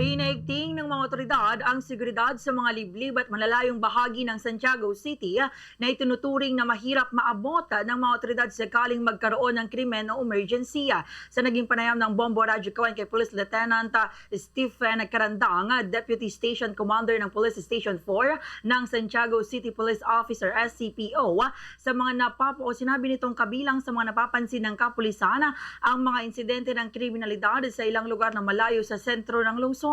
Pinaigting ng mga otoridad ang seguridad sa mga liblib at malalayong bahagi ng Santiago City na itinuturing na mahirap maabot ng mga otoridad sakaling magkaroon ng krimen o emergency. Sa naging panayam ng Bombo Radyo Kawan kay Police Lieutenant Stephen Carandang, Deputy Station Commander ng Police Station 4 ng Santiago City Police Officer SCPO, sa mga sinabi nitong kabilang sa mga napapansin ng kapulisan ang mga insidente ng kriminalidad sa ilang lugar na malayo sa sentro ng lungsod.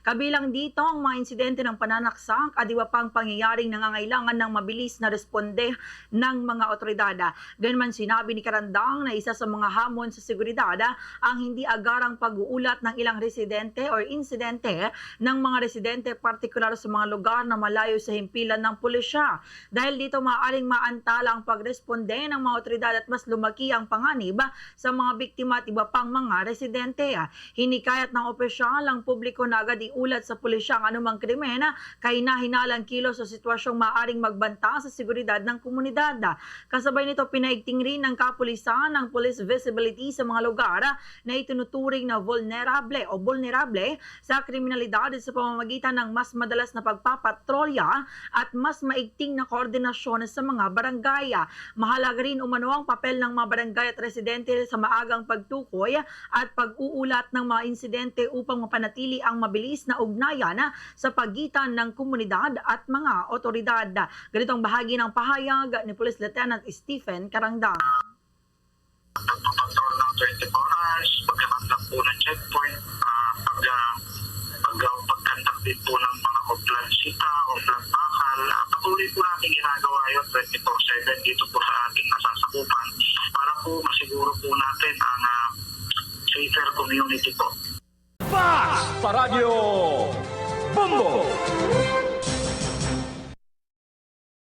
Kabilang dito ang mga insidente ng pananaksak at iba pang pangyayaring nangangailangan ng mabilis na responde ng mga otoridad. Ganman sinabi ni Carandang na isa sa mga hamon sa seguridad ang hindi agarang pag-uulat ng ilang residente o insidente ng mga residente, partikular sa mga lugar na malayo sa himpilan ng pulisya. Dahil dito maaaring maantala ang pagresponde ng mga otoridad at mas lumaki ang panganib sa mga biktima at iba pang mga residente. Hinikayat ng opisyal ang publiko na agad iulat sa pulisya ang anumang krimen kay nahinalang kilos sa sitwasyong maaaring magbanta sa seguridad ng komunidad. Kasabay nito, pinaigting rin ng kapulisan ang police visibility sa mga lugar na itinuturing na vulnerable sa kriminalidad sa pamamagitan ng mas madalas na pagpapatrolya at mas maigting na koordinasyon sa mga barangay. Mahalaga rin umano ang papel ng mga barangay at residente sa maagang pagtukoy at pag-uulat ng mga insidente upang mapanatili ang mabilis na ugnayan sa pagitan ng komunidad at mga otoridad. Ganitong bahagi ng pahayag ni Police Lieutenant Stephen Carandang. Pagpapatrol ng 24 hours, pagkakandak po ng checkpoint, pagkandak din po ng mga offline sita, offline bakal. Patuloy po natin ginagawa yun 24/7 dito po sa ating nasasakupan para po masiguro po natin ang safer community po. Sa Radyo Bombo!